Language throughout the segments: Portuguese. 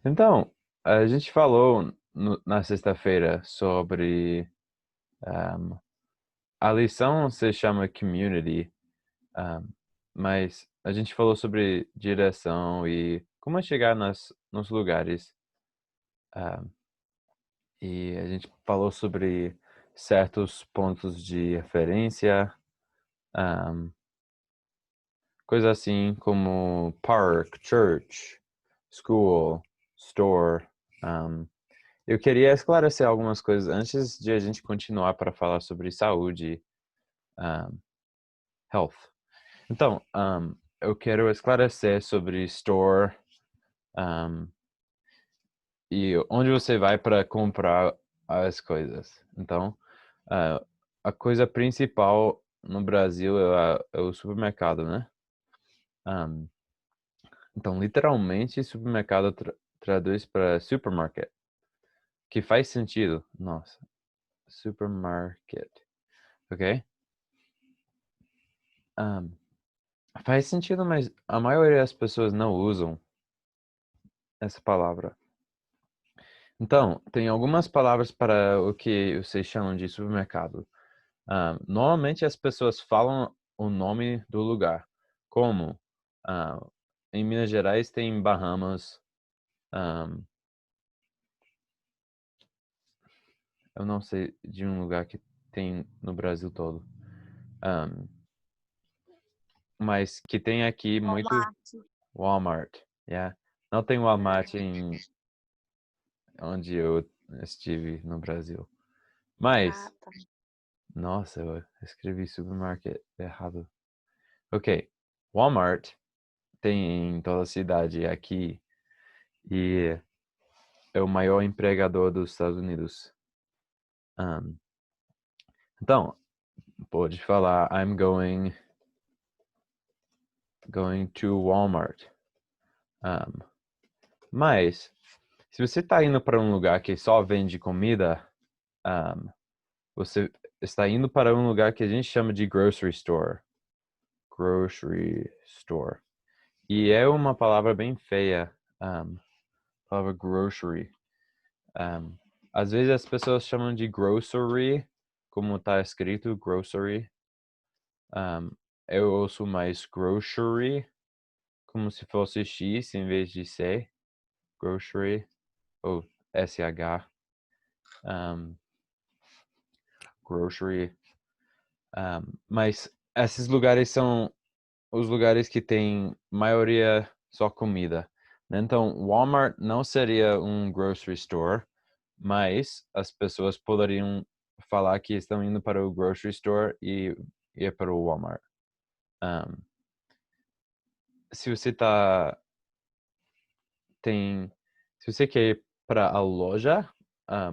Então, a gente falou na sexta-feira sobre um, a lição se chama Community, um, mas a gente falou sobre direção e como chegar nos lugares. um, e a gente falou sobre certos pontos de referência, um, coisas assim como park, church, school, store. um, Eu queria esclarecer algumas coisas antes de a gente continuar para falar sobre saúde, um, health. Então, eu quero esclarecer sobre store, um, e onde você vai para comprar as coisas. Então, a coisa principal no Brasil é o supermercado, né? Um, então, literalmente, supermercado traduz para supermarket, que faz sentido. Nossa, supermarket, ok? Um, Faz sentido, mas a maioria das pessoas não usam essa palavra. Então, tem algumas palavras para o que vocês chamam de supermercado. Normalmente as pessoas falam o nome do lugar, como ah, em Minas Gerais tem Bahamas. ah, eu não sei de um lugar que tem no Brasil todo. ah, mas que tem aqui muito Walmart. Walmart. Yeah. Não tem Walmart em onde eu estive no Brasil. Mas Ah, tá. nossa, eu escrevi supermarket errado. Ok. Walmart tem em toda a cidade aqui e é o maior empregador dos Estados Unidos. Um, então, pode falar I'm going to Walmart. Um, mas, se você está indo para um lugar que só vende comida, um, você está indo para um lugar que a gente chama de grocery store. Grocery store. E é uma palavra bem feia, palavra grocery. Um, às vezes as pessoas chamam de grocery, como está escrito grocery. Um, eu ouço mais grocery, como se fosse X em vez de C. Grocery, ou SH. Um, grocery. Mas esses lugares são os lugares que tem maioria só comida, né? Então, Walmart não seria um grocery store, mas as pessoas poderiam falar que estão indo para o grocery store e ir para o Walmart. Um, se você tá tem se você quer ir para a loja,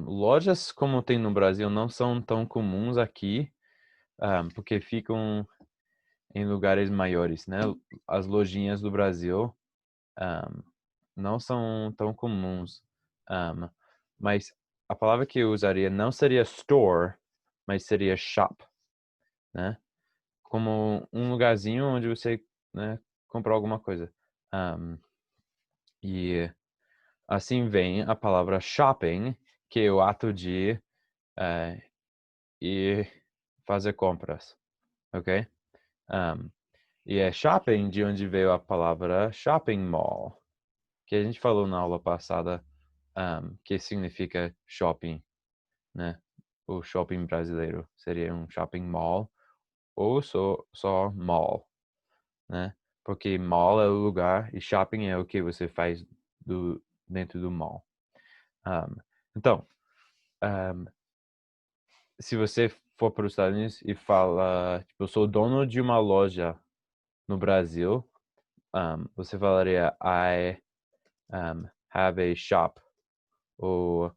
lojas como tem no Brasil não são tão comuns aqui, porque ficam em lugares maiores, né? As lojinhas do Brasil um, não são tão comuns. Um, mas a palavra que eu usaria não seria store, mas seria shop, né? Como um lugarzinho onde você, né, compra alguma coisa. Um, e assim vem a palavra shopping, que é o ato de ir fazer compras, ok? Um, e é shopping de onde veio a palavra shopping mall, que a gente falou na aula passada, que significa shopping, né? O shopping brasileiro seria um shopping mall ou só mall, né? Porque mall é o lugar e shopping é o que você faz dentro do mall. Um, então, um, se você for para os Estados Unidos e fala, tipo, eu sou dono de uma loja no Brasil, você falaria I have a shop ou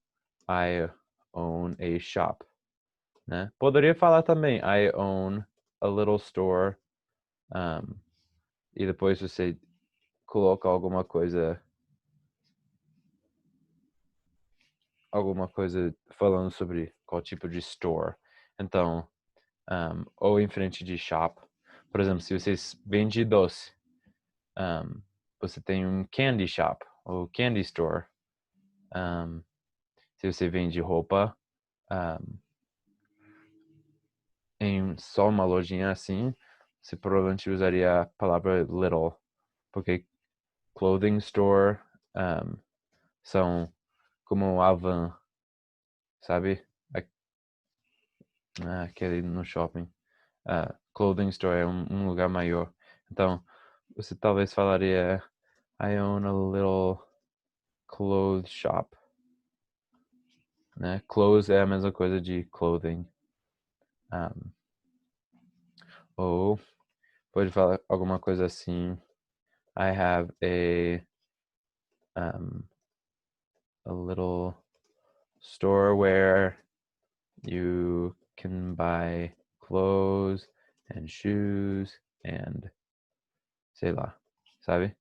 I own a shop, né? Poderia falar também I own a little store, um, e depois você coloca alguma coisa falando sobre qual tipo de store. Então, ou em frente de shop. Por exemplo, se você vende doce, um, você tem um candy shop ou candy store. Se você vende roupa em só uma lojinha assim, você provavelmente usaria a palavra little, porque clothing store são como a van, sabe? Aquele no shopping. Clothing store é um lugar maior. Então, você talvez falaria I own a little clothes shop, né? Clothes é a mesma coisa de clothing. Ou pode falar alguma coisa assim. I have a little store where you can buy clothes and shoes and sei lá, sabe?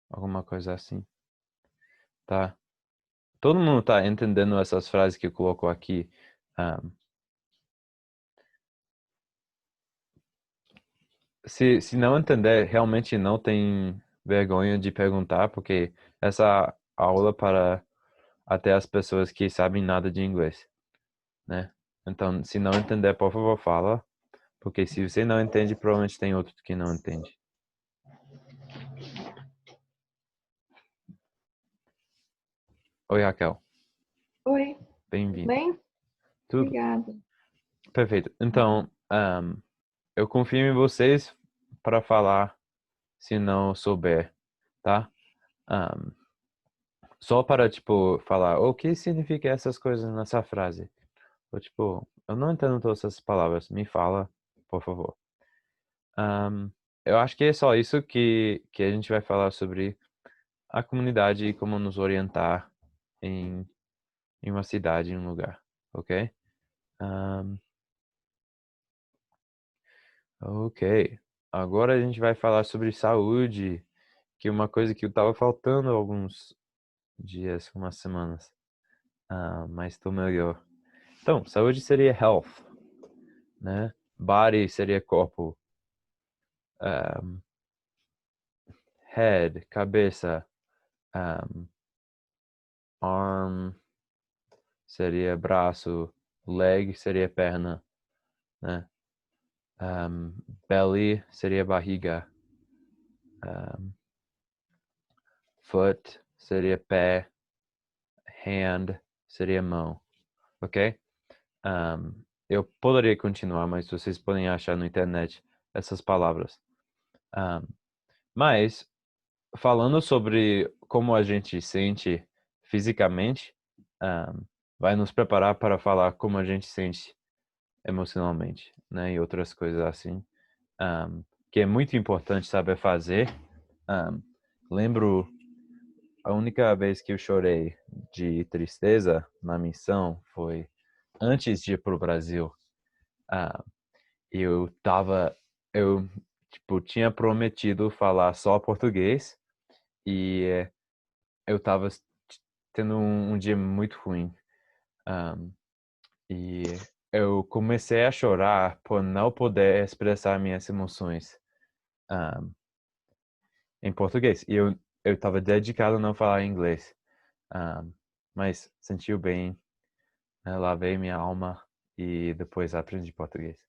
Alguma coisa assim, tá? Todo mundo tá entendendo essas frases que eu coloco aqui? Se não entender, realmente não tem vergonha de perguntar, porque essa aula para até as pessoas que sabem nada de inglês, né? Então, se não entender, por favor, fala, porque se você não entende, provavelmente tem outro que não entende. Oi, Raquel. Oi, tudo Bem-vindo. bem? Tudo Obrigada. perfeito. Então, eu confio em vocês para falar se não souber, tá? Ahm, Só para, tipo, falar o que significa essas coisas nessa frase. Ou, tipo, eu não entendo todas essas palavras. Me fala, por favor. Eu acho que é só isso que a gente vai falar sobre a comunidade e como nos orientar em, em uma cidade, em um lugar, ok? Ahm, ok. Agora a gente vai falar sobre saúde, que é uma coisa que eu tava faltando alguns dias, umas semanas. Mas estou melhor. Então, saúde seria health, né? Body seria corpo. Um, head, cabeça. Arm seria braço. Leg seria perna, né? Belly seria barriga. Foot seria pé. Hand seria mão, ok? Eu poderia continuar, mas vocês podem achar na internet essas palavras. Mas, falando sobre como a gente sente fisicamente, vai nos preparar para falar como a gente sente emocionalmente, né? E outras coisas assim, que é muito importante saber fazer. Lembro a única vez que eu chorei de tristeza na missão foi antes de ir pro Brasil. Eu tava, eu tipo tinha prometido falar só português e eu tava tendo um dia muito ruim. E eu comecei a chorar por não poder expressar minhas emoções em português. E eu tava dedicado a não falar inglês. Mas sentiu bem, né? Lavei minha alma e depois aprendi português.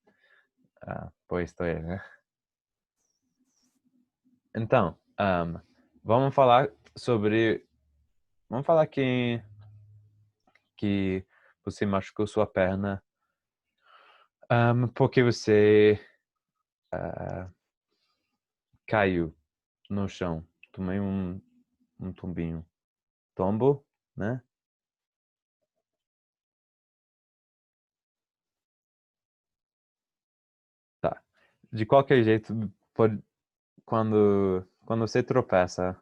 Boa história, né? Então, vamos falar sobre... Vamos falar que você machucou sua perna porque você caiu no chão. Tomei um tombinho. Tombo, né? Tá. De qualquer jeito, quando você tropeça,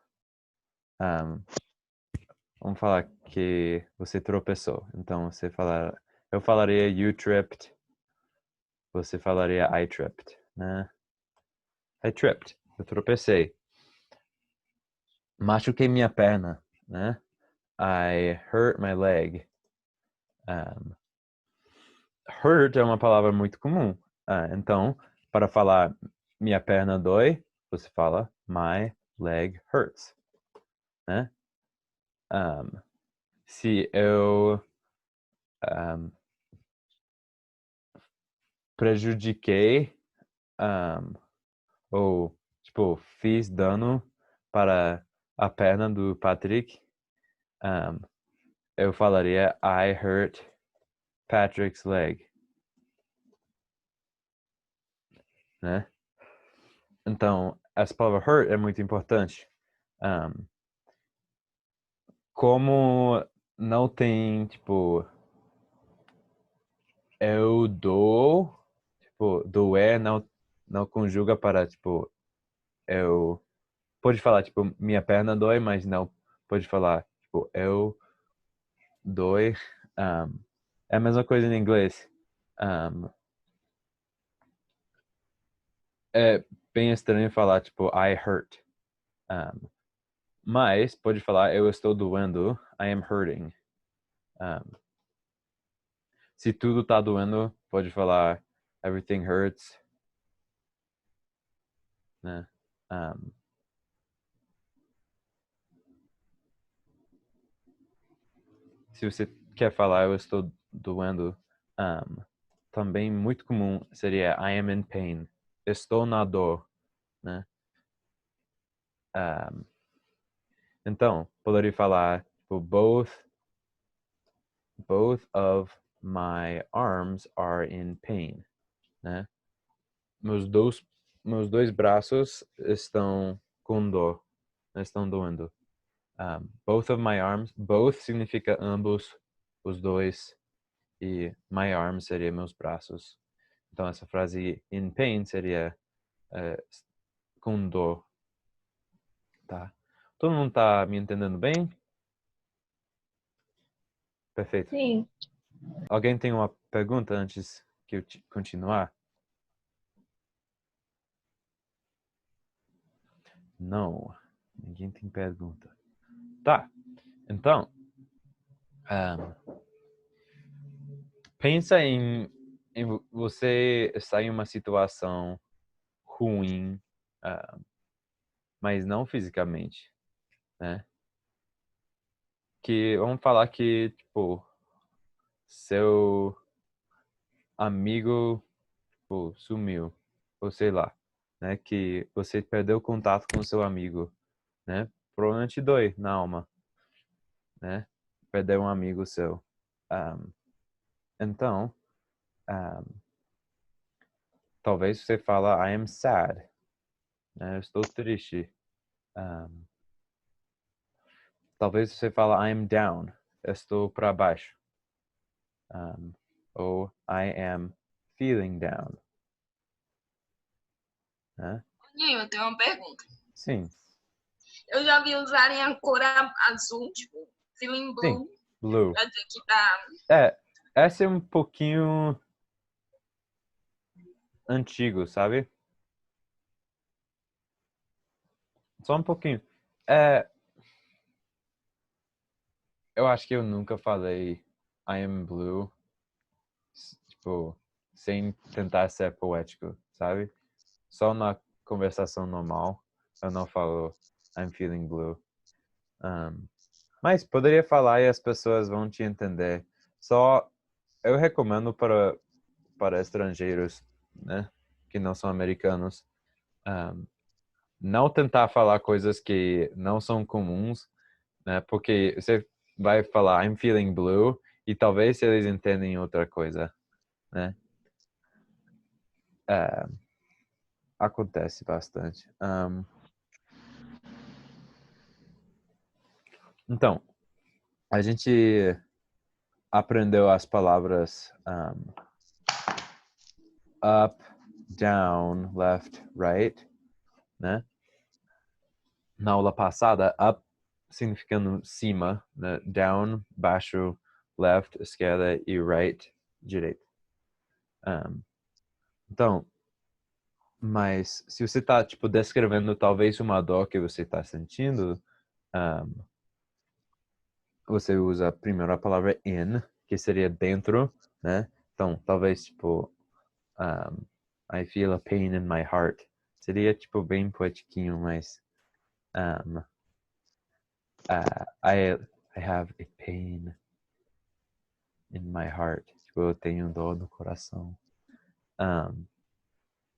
vamos falar que você tropeçou. Então, eu falaria you tripped, você falaria I tripped, né? I tripped, eu tropecei. Machuquei minha perna, né? I hurt my leg. Um, hurt é uma palavra muito comum. Então, para falar minha perna dói, você fala my leg hurts, né? se eu prejudiquei ou, tipo, fiz dano para a perna do Patrick, eu falaria I hurt Patrick's leg, né? Então, essa palavra hurt é muito importante. Como não tem, tipo, eu dou, tipo, doer não conjuga para, tipo, eu... Pode falar, tipo, minha perna dói, mas não pode falar, tipo, eu dói. É a mesma coisa em inglês. É bem estranho falar, tipo, I hurt. Mas pode falar, eu estou doendo, I am hurting. Se tudo tá doendo, pode falar, everything hurts. Né? Se você quer falar, eu estou doendo, também muito comum seria I am in pain. Estou na dor, né? Então, poderia falar, tipo, both of my arms are in pain, né? Meus dois braços estão com dor, estão doendo. Both of my arms, both significa ambos, os dois, e my arms seria meus braços. Então essa frase in pain seria com dor, tá? Todo mundo tá me entendendo bem? Perfeito. Sim. Alguém tem uma pergunta antes que eu continuar? Não, ninguém tem pergunta. Tá, então, pensa em você estar em uma situação ruim, mas não fisicamente, né? Que vamos falar que, tipo, seu amigo, tipo, sumiu, ou sei lá, né? Que você perdeu contato com seu amigo, né? Provavelmente dói na alma, né? Perder um amigo seu. Então, talvez você fala I am sad, né? Eu estou triste. Talvez você fala I am down, eu estou para baixo. Ou I am feeling down, né? Eu tenho uma pergunta. Sim. Eu já vi usarem a cor azul, tipo, feeling blue. Sim, blue. Pra dizer que tá... Essa é um pouquinho antigo, sabe? Só um pouquinho. Eu acho que eu nunca falei I am blue, tipo, sem tentar ser poético, sabe? Só na conversação normal, eu não falo I'm feeling blue. Mas poderia falar e as pessoas vão te entender. Só eu recomendo para estrangeiros, né, que não são americanos, não tentar falar coisas que não são comuns, né, porque você vai falar I'm feeling blue e talvez eles entendem outra coisa, né. Acontece bastante. Então, a gente aprendeu as palavras up, down, left, right, né? Na aula passada, up significando cima, né? Down, baixo, left, esquerda e right, direita. Então, mas se você está tipo descrevendo talvez uma dor que você está sentindo, você usa primeiro a palavra in, que seria dentro, né? Então, talvez tipo I feel a pain in my heart. Seria tipo bem poetiquinho, mas I have a pain in my heart. Tipo, eu tenho dor no coração.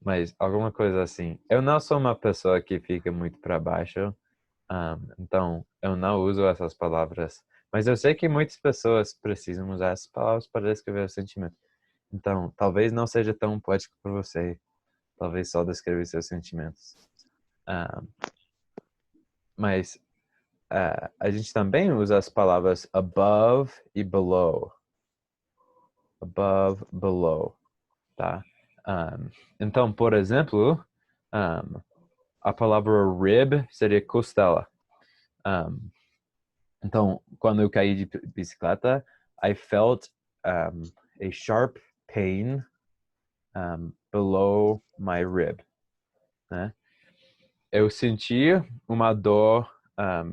Mas alguma coisa assim. Eu não sou uma pessoa que fica muito para baixo. Então, eu não uso essas palavras. Mas eu sei que muitas pessoas precisam usar essas palavras para descrever o sentimento. Então, talvez não seja tão poético para você. Talvez só descrever seus sentimentos. Mas a gente também usa as palavras above e below. Above, below. Tá? Então, por exemplo, a palavra rib seria costela. Então, quando eu caí de bicicleta, I felt a sharp pain below my rib. Né? Eu senti uma dor.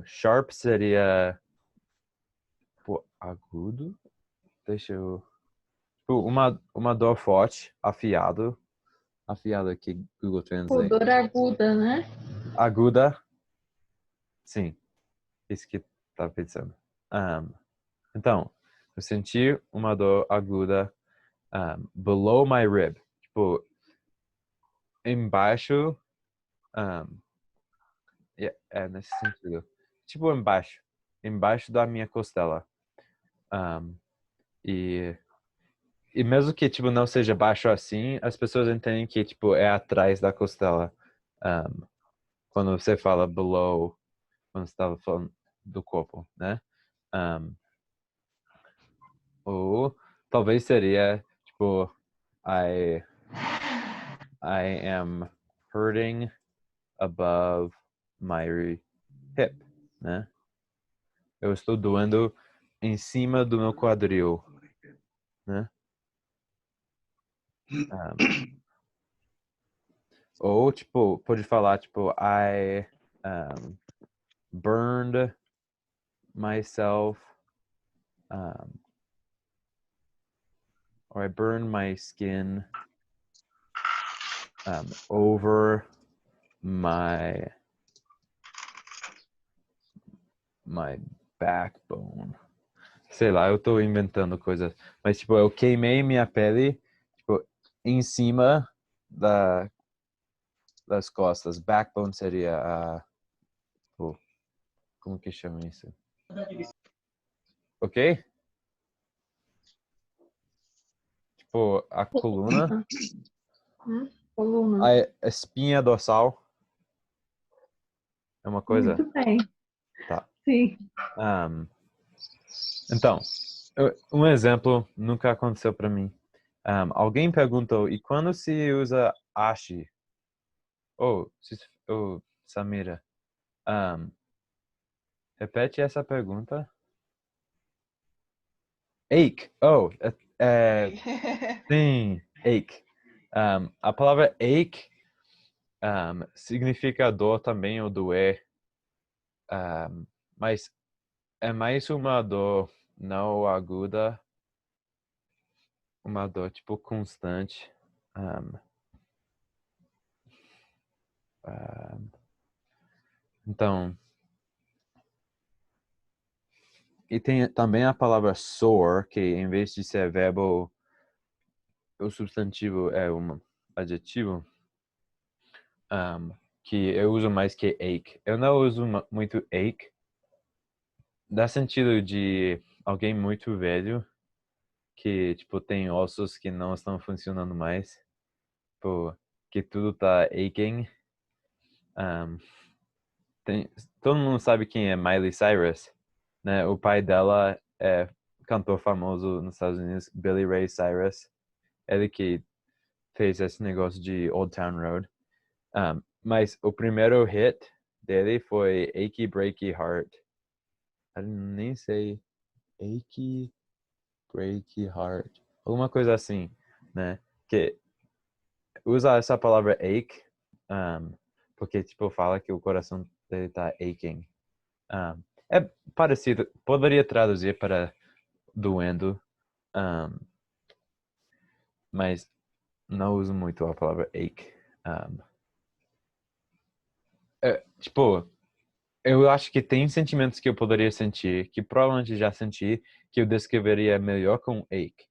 Sharp seria agudo. Deixa eu. Uma dor forte, afiado. Afiado aqui, Google Translate. Dor aguda, né? Aguda. Sim. Isso que tá pensando. Então, eu senti uma dor aguda below my rib. Tipo, embaixo. É nesse sentido. Tipo, embaixo. Embaixo da minha costela. E mesmo que, tipo, não seja baixo assim, as pessoas entendem que, tipo, é atrás da costela. Quando você fala below, quando você estava falando do corpo, né? Ou talvez seria, tipo, I am hurting above my hip, né? Eu estou doendo em cima do meu quadril, né? Ou, tipo, pode falar, tipo, I burned myself, or I burned my skin over my backbone. Sei lá, eu tô inventando coisas. Mas, tipo, eu queimei minha pele, tipo, em cima das costas. Backbone seria a... como que chama isso? Ok? Tipo, a coluna. Coluna. A espinha dorsal. É uma coisa? Muito bem. Tá. Sim. Então, um exemplo nunca aconteceu para mim. Alguém perguntou, e quando se usa ashi? Samira, repete essa pergunta. Ache. Sim, ache. A palavra ache significa dor também, ou doer. Mas é mais uma dor não aguda, uma dor tipo constante. Então, e tem também a palavra sore, que em vez de ser verbo, o substantivo é um adjetivo, que eu uso mais que ache. Eu não uso muito ache, dá sentido de alguém muito velho, que tipo tem ossos que não estão funcionando mais, tipo, que tudo tá aching. Todo mundo sabe quem é Miley Cyrus, né? O pai dela é cantor famoso nos Estados Unidos, Billy Ray Cyrus. Ele que fez esse negócio de Old Town Road. Mas o primeiro hit dele foi Achy Breaky Heart. Eu nem sei. Achy Breaky Heart. Alguma coisa assim, né? Que usa essa palavra ache, porque tipo fala que o coração dele tá aching. É parecido, poderia traduzir para doendo, mas não uso muito a palavra ache. Tipo, eu acho que tem sentimentos que eu poderia sentir, que provavelmente já senti, que eu descreveria melhor com ache.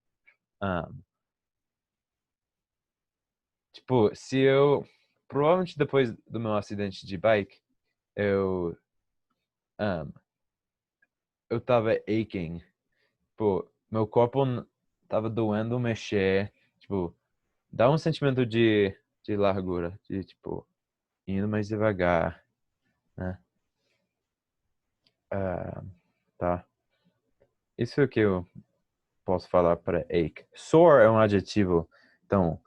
Tipo, se eu... Provavelmente depois do meu acidente de bike, eu... um, eu tava aching. Tipo, meu corpo tava doendo mexer. Tipo, dá um sentimento de largura. De, tipo, indo mais devagar, né? Tá. Isso é o que eu posso falar para ache. Sore é um adjetivo. Então,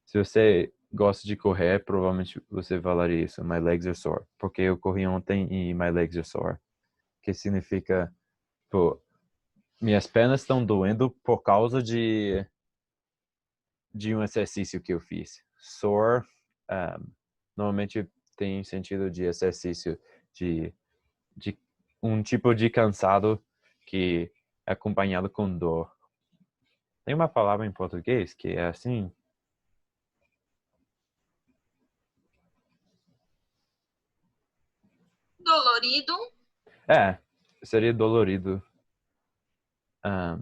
se você gosta de correr, provavelmente você falaria isso. My legs are sore. Porque eu corri ontem e my legs are sore. Que significa, pô, minhas pernas estão doendo por causa de um exercício que eu fiz. Sore, normalmente tem sentido de exercício de um tipo de cansado que é acompanhado com dor. Tem uma palavra em português que é assim. Dolorido. É, seria dolorido. Um,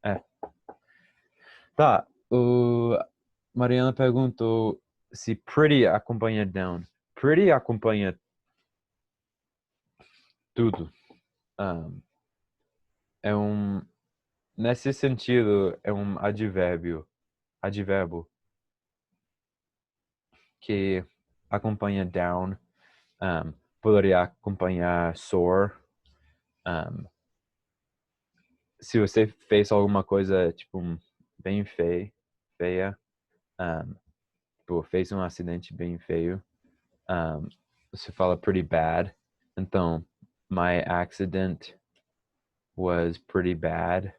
é. Tá, o Mariana perguntou se pretty acompanha down. Pretty acompanha tudo. Um, é um, nesse sentido, é um advérbio que acompanha down. Poderia acompanhar sore. Um, se você fez alguma coisa, tipo, bem feia, tipo, fez um acidente bem feio, você fala pretty bad. Então, my accident was pretty bad.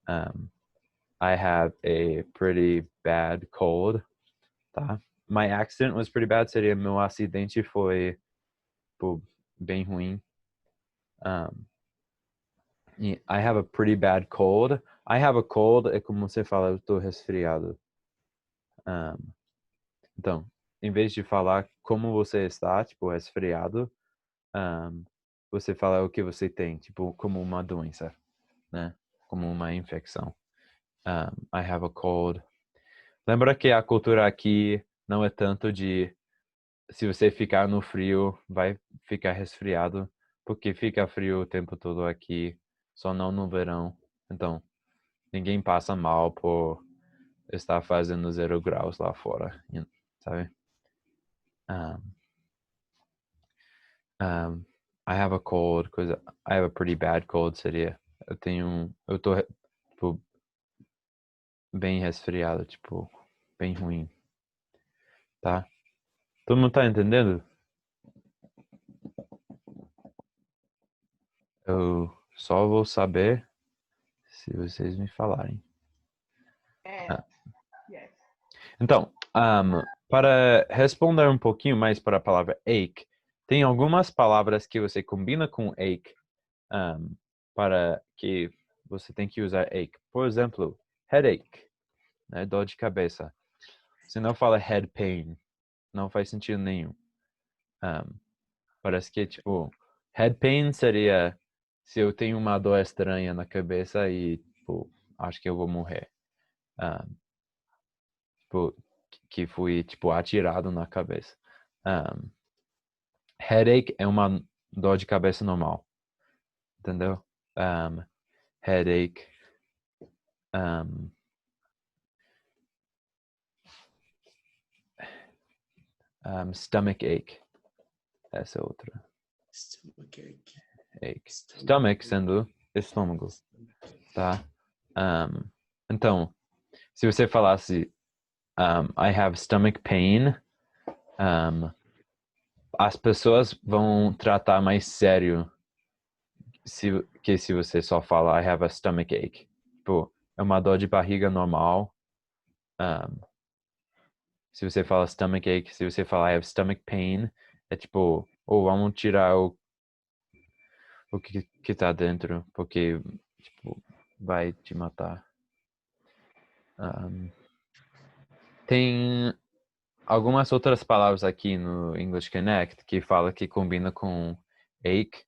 I have a pretty bad cold, tá? My accident was pretty bad seria meu acidente foi, tipo, bem ruim. I have a pretty bad cold. I have a cold é como você fala, eu tô resfriado. Então, em vez de falar como você está, tipo, resfriado, você fala o que você tem, tipo, como uma doença, né? Como uma infecção. I have a cold. Lembra que a cultura aqui não é tanto de se você ficar no frio, vai ficar resfriado, porque fica frio o tempo todo aqui, só não no verão. Então, ninguém passa mal por estar fazendo 0 graus lá fora, sabe? I have a cold, coisa. I have a pretty bad cold seria. Eu tô tipo, bem resfriado, tipo, bem ruim, tá? Todo mundo tá entendendo? Eu só vou saber se vocês me falarem. Então, para responder um pouquinho mais para a palavra ache, tem algumas palavras que você combina com ache para que você tem que usar ache. Por exemplo, headache, né, dor de cabeça. Você não fala head pain, não faz sentido nenhum. Parece que, tipo, head pain seria se eu tenho uma dor estranha na cabeça e, tipo, acho que eu vou morrer. Tipo, que fui, tipo, atirado na cabeça. Headache é uma dor de cabeça normal. Entendeu? Headache. Stomach ache. Essa é outra. Ache. Stomach sendo estômago. Tá? Então, se você falasse I have stomach pain, as pessoas vão tratar mais sério que se você só fala I have a stomach ache. Tipo, é uma dor de barriga normal. Se você fala stomach ache, se você fala I have stomach pain, é tipo, vamos tirar o que tá dentro, porque, tipo, vai te matar. Tem algumas outras palavras aqui no English Connect que fala que combina com ache.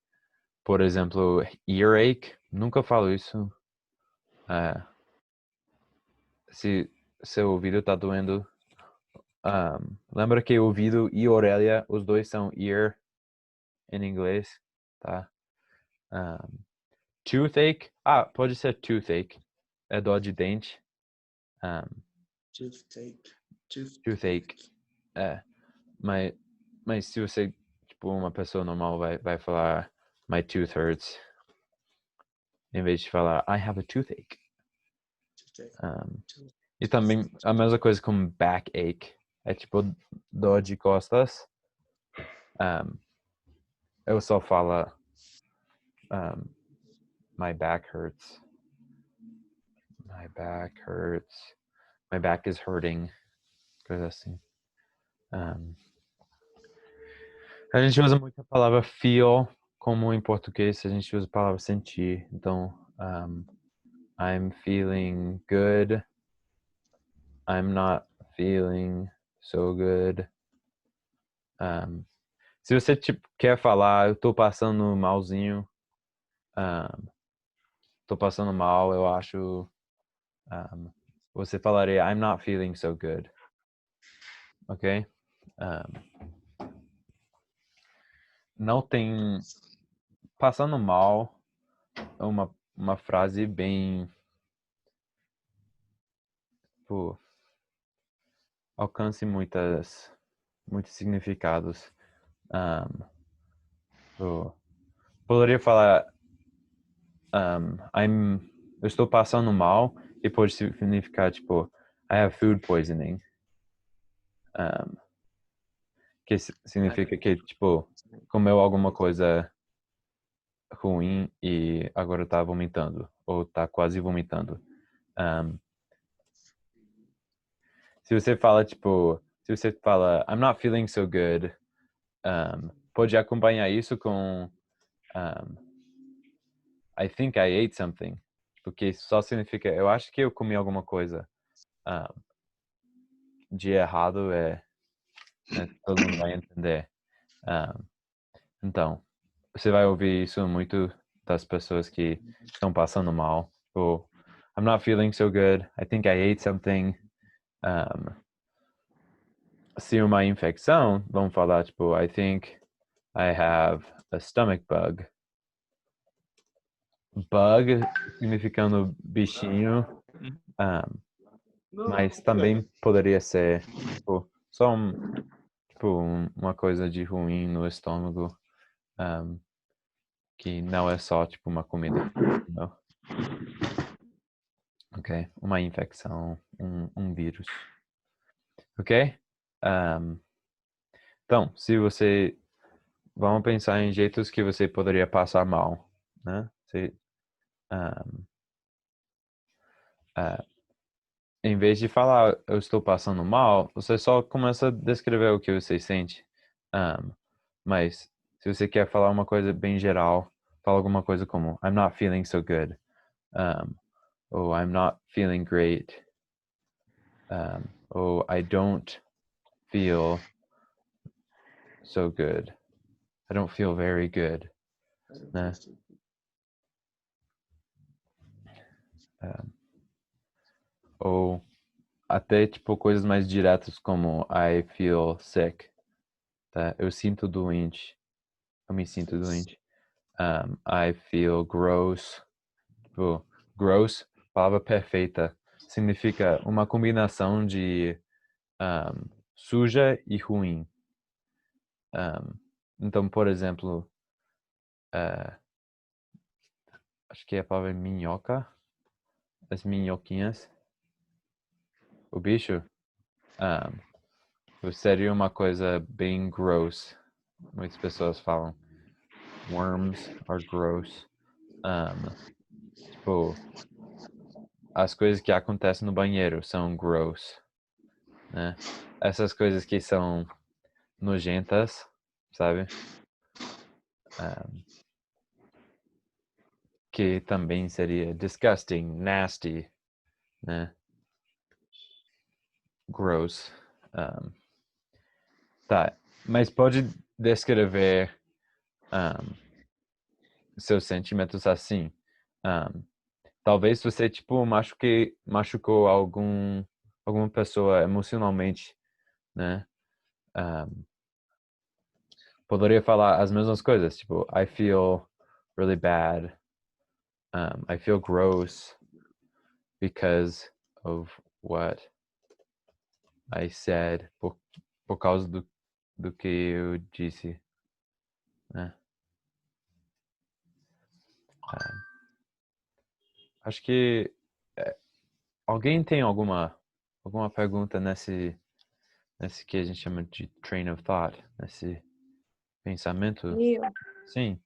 Por exemplo, earache. Nunca falo isso. Se seu ouvido tá doendo. Lembra que ouvido e orelha, os dois são ear em inglês, tá? Toothache. Pode ser toothache. É dor de dente. Toothache. Mas se você, tipo, uma pessoa normal vai falar my tooth hurts, em vez de falar I have a toothache. E também a mesma coisa com backache. É tipo dor de costas. Eu só falo my back hurts. My back hurts. My back is hurting. Coisa assim. A gente usa muito a palavra feel, como em português a gente usa a palavra sentir. Então, I'm feeling good. I'm not feeling so good. Se você tipo, quer falar, eu tô passando malzinho, tô passando mal, eu acho, você falaria I'm not feeling so good. Ok? Não tem... Passando mal é uma frase bem... Pô, alcance muitos significados. Poderia falar eu estou passando mal e pode significar tipo I have food poisoning. Que significa que tipo comeu alguma coisa ruim e agora tá vomitando ou tá quase vomitando. Se você fala tipo, se você fala I'm not feeling so good, pode acompanhar isso com I think I ate something, porque isso só significa eu acho que eu comi alguma coisa. De errado né, todo mundo vai entender. Então, você vai ouvir isso muito das pessoas que estão passando mal. Ou, I'm not feeling so good. I think I ate something. Se uma infecção, vamos falar tipo, I think I have a stomach bug. Bug significando bichinho, mas também poderia ser tipo, só uma coisa de ruim no estômago. Que não é só tipo uma comida, não? Ok? Uma infecção, um vírus. Ok? Então, se você... Vamos pensar em jeitos que você poderia passar mal, né? Em vez de falar eu estou passando mal, você só começa a descrever o que você sente. Mas se você quer falar uma coisa bem geral, fala alguma coisa como I'm not feeling so good. Or I'm not feeling great. Or I don't feel so good. I don't feel very good. Né? Ou até tipo coisas mais diretas como I feel sick. Tá? Eu sinto doente. Eu me sinto doente. I feel gross. Tipo, gross, palavra perfeita. Significa uma combinação de suja e ruim. Então, por exemplo, acho que é a palavra minhoca. As minhoquinhas. O bicho. Seria uma coisa bem gross. Muitas pessoas falam worms are gross. Tipo, as coisas que acontecem no banheiro são gross, né? Essas coisas que são nojentas, sabe? Que também seria disgusting, nasty, né? Gross. Tá, mas pode descrever seus sentimentos assim. Um, talvez você, tipo, machucou alguma pessoa emocionalmente, né? Um, poderia falar as mesmas coisas, tipo, I feel really bad. I feel gross because of what I said, por causa do que eu disse, né? Acho que alguém tem alguma pergunta nesse que a gente chama de train of thought, nesse pensamento? E Sim.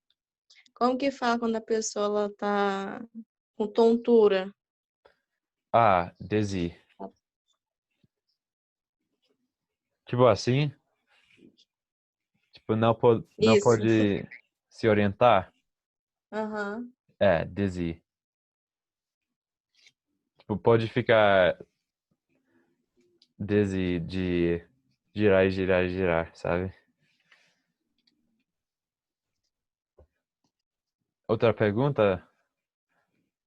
como que fala quando a pessoa ela tá com tontura? Ah, dizzy. Tipo assim? Tipo, não Isso. pode se orientar? Aham. É, dizzy. Tipo, pode ficar dizzy de girar e girar e girar, sabe? Outra pergunta?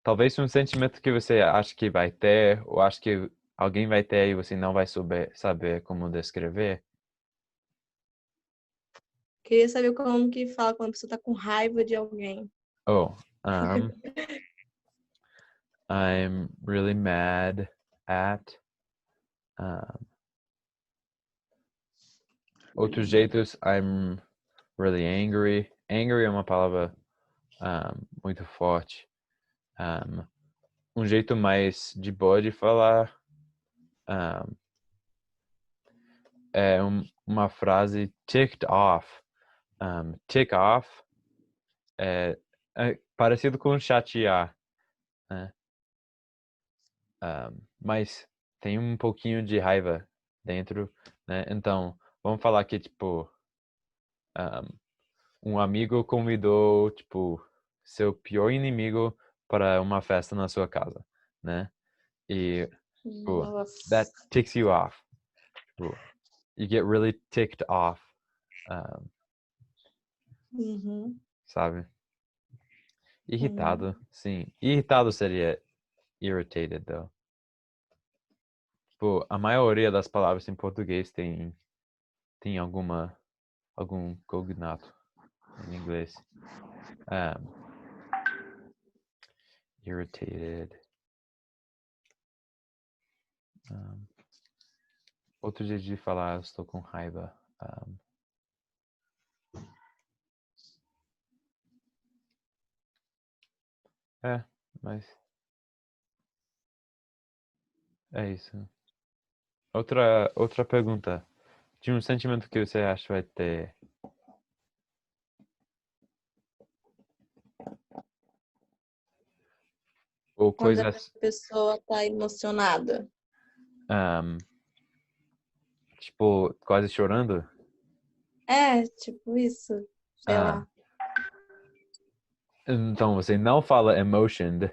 Talvez um sentimento que você acha que vai ter, ou acha que alguém vai ter e você não vai saber como descrever. Queria saber como que fala quando a pessoa tá com raiva de alguém. Oh, I'm really mad at. Um, outros jeitos, I'm really angry. Angry é uma palavra muito forte. Um jeito mais de boa de falar é uma frase ticked off. Tick off é parecido com chatear, né? Mas tem um pouquinho de raiva dentro, né? Então, vamos falar que, tipo, um amigo convidou, tipo, seu pior inimigo para uma festa na sua casa, né? E, tipo, that Nossa. ticks you off. Tipo, you get really ticked off, Uhum. sabe? Irritado, sim. Irritado seria irritated, though. Tipo, a maioria das palavras em português tem algum cognato em inglês. Irritated. Outro jeito de falar, eu estou com raiva. Mas é isso. Outra pergunta. De um sentimento que você acha que vai ter. Ou Quando a coisas, pessoa tá emocionada. tipo, quase chorando. É, tipo isso. Sei Ah, lá. então você não fala emotioned,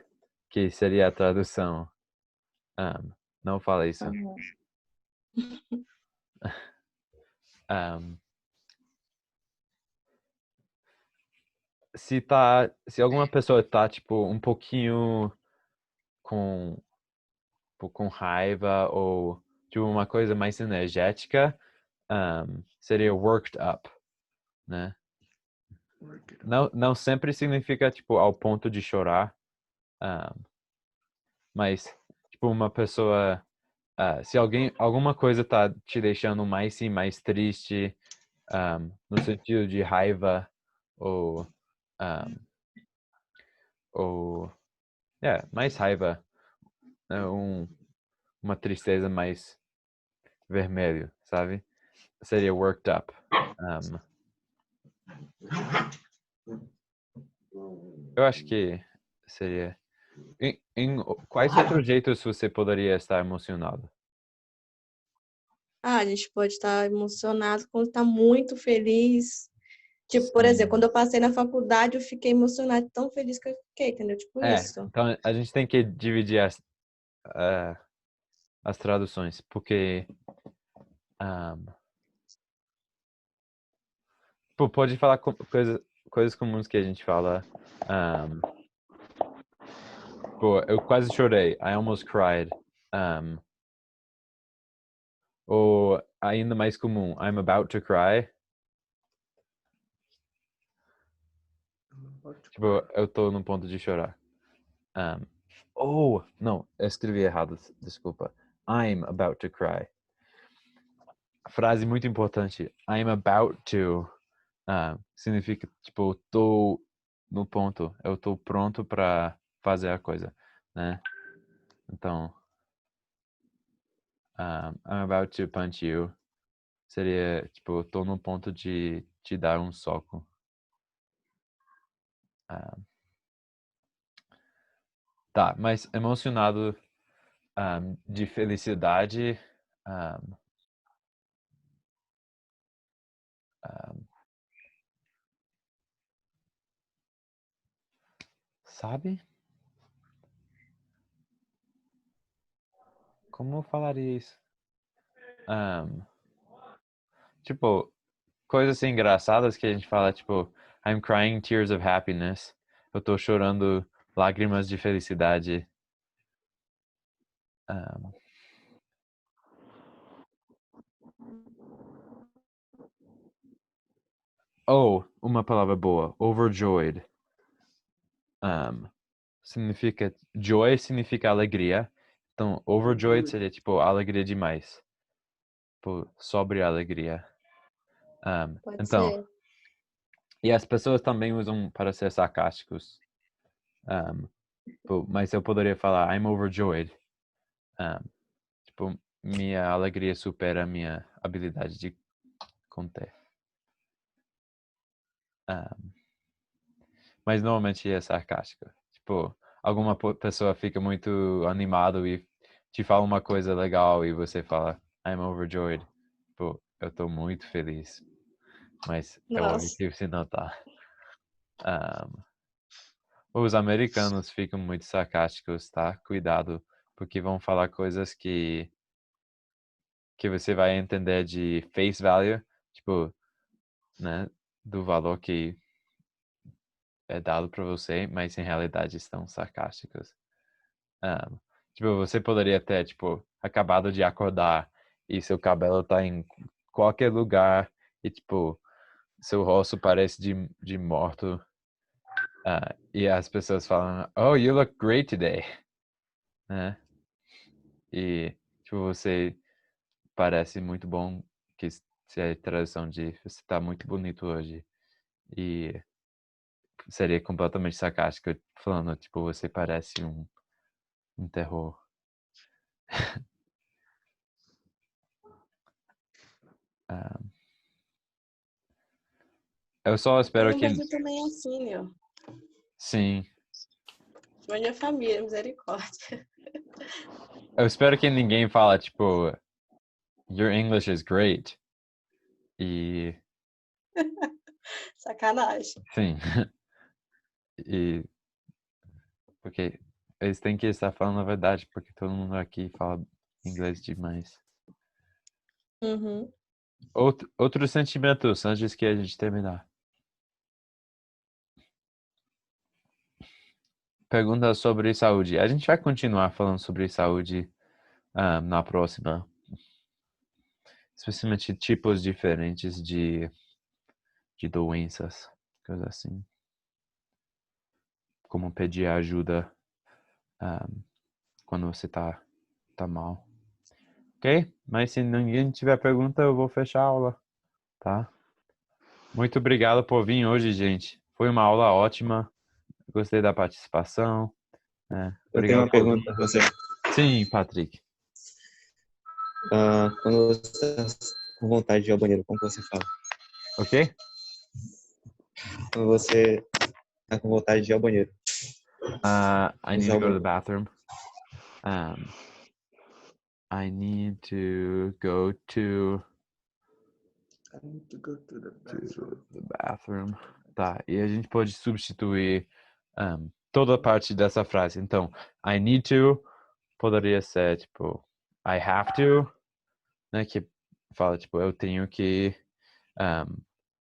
que seria a tradução. Não fala isso. Aham. Um, se alguma pessoa tá, tipo, um pouquinho com, com raiva ou, tipo, uma coisa mais energética, seria worked up, né? Não sempre significa, tipo, ao ponto de chorar, mas, tipo, uma pessoa, se alguma coisa tá te deixando mais e mais triste, no sentido de raiva ou, ou mais raiva, né? Uma tristeza mais vermelho, sabe? Seria worked up. Eu acho que seria. Em quais outros jeitos você poderia estar emocionado? Ah, a gente pode estar emocionado quando está muito feliz. Tipo, por exemplo, Sim. quando eu passei na faculdade, eu fiquei emocionada, tão feliz que eu fiquei, entendeu? Tipo isso. Então a gente tem que dividir as traduções, porque Tipo, pode falar coisas comuns que a gente fala. Pô, eu quase chorei. I almost cried. Ou ainda mais comum, I'm about to cry. Tipo, eu tô no ponto de chorar. Não, eu escrevi errado, desculpa. I'm about to cry. Frase muito importante. I'm about to. Significa, tipo, eu tô no ponto. Eu tô pronto pra fazer a coisa, né? Então, I'm about to punch you. Seria, tipo, eu tô no ponto de te dar um soco. Tá, mas emocionado de felicidade. um, um, sabe? Como eu falaria isso? Tipo, coisas assim engraçadas que a gente fala, tipo, I'm crying tears of happiness. Eu tô chorando lágrimas de felicidade. Um, uma palavra boa, overjoyed. Significa, joy significa alegria. Então, overjoyed seria, tipo, alegria demais. Tipo, sobre alegria. Pode Então, ser. e as pessoas também usam para ser sarcásticos. Mas eu poderia falar, I'm overjoyed. Tipo, minha alegria supera a minha habilidade de conter. Mas normalmente é sarcástico. Tipo, alguma pessoa fica muito animado e te fala uma coisa legal e você fala, I'm overjoyed. Tipo, eu tô muito feliz. Mas é óbvio Nossa. que você não tá. Os americanos ficam muito sarcásticos, tá? Cuidado, porque vão falar coisas que você vai entender de face value, tipo, né, do valor que é dado para você, mas em realidade estão sarcásticos. Tipo, você poderia ter, tipo, acabado de acordar e seu cabelo tá em qualquer lugar e, tipo, seu rosto parece de morto. E as pessoas falam, oh, you look great today. Né? E, tipo, você parece muito bom, que se é a tradução de você tá muito bonito hoje. E seria completamente sarcástico falando, tipo, você parece um terror. Eu só espero No que Brasil também é assim, meu. sim. Minha família, misericórdia. Eu espero que ninguém fala, tipo, your English is great. E Sacanagem. sim. E porque eles têm que estar falando a verdade, porque todo mundo aqui fala inglês demais. Uhum. Outros sentimentos antes que a gente terminar. Pergunta sobre saúde. A gente vai continuar falando sobre saúde na próxima. Especialmente tipos diferentes de doenças. Coisas assim. Como pedir ajuda quando você tá mal. Ok? Mas se ninguém tiver pergunta, eu vou fechar a aula. Tá? Muito obrigado por vir hoje, gente. Foi uma aula ótima. Gostei da participação. Eu tenho Obrigado uma por pergunta vir. para você. Sim, Patrick. Quando você está com vontade de ir ao banheiro, como você fala? Ok? Quando você está com vontade de ir ao banheiro. I need Usar to o go to the banheiro. bathroom. I need to go to the bathroom. Tá, e a gente pode substituir toda a parte dessa frase. Então, I need to poderia ser, tipo, I have to, né? Que fala, tipo, eu tenho que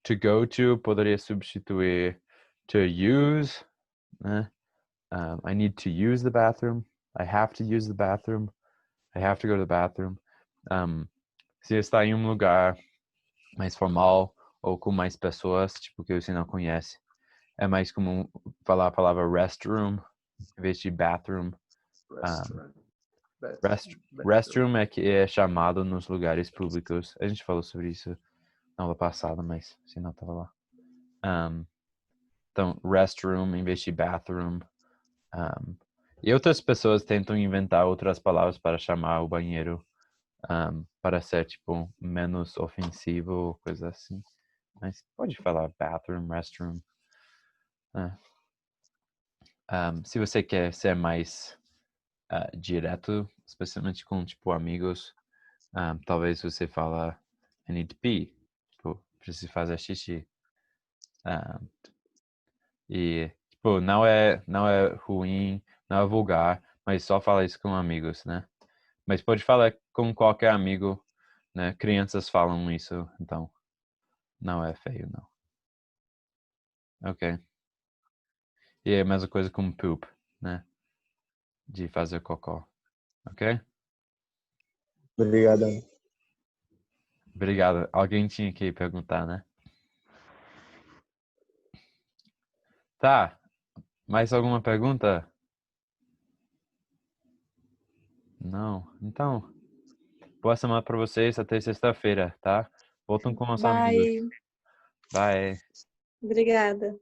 To go to poderia substituir to use, né? I need to use the bathroom. I have to use the bathroom. I have to go to the bathroom. Se está em um lugar mais formal ou com mais pessoas, tipo, que você não conhece, é mais comum falar a palavra restroom em vez de bathroom. Restroom é que é chamado nos lugares públicos. A gente falou sobre isso na aula passada, mas você não estava lá. Então, restroom em vez de bathroom. E outras pessoas tentam inventar outras palavras para chamar o banheiro para ser, tipo, menos ofensivo ou coisa assim. Mas pode falar bathroom, restroom. Se você quer ser mais direto, especialmente com, tipo, amigos, talvez você fala I need to pee. Tipo, preciso fazer xixi. E, tipo, não é ruim, não é vulgar, mas só fala isso com amigos, né? Mas pode falar com qualquer amigo, né? Crianças falam isso, então não é feio, não. Ok. E é a mesma coisa com poop, né? De fazer cocô, ok? Obrigado. Obrigado. Alguém tinha que perguntar, né? Tá. Mais alguma pergunta? Não. Então, boa semana para vocês. Até sexta-feira, tá? Voltam com os amigos. Bye. Bye. Obrigada.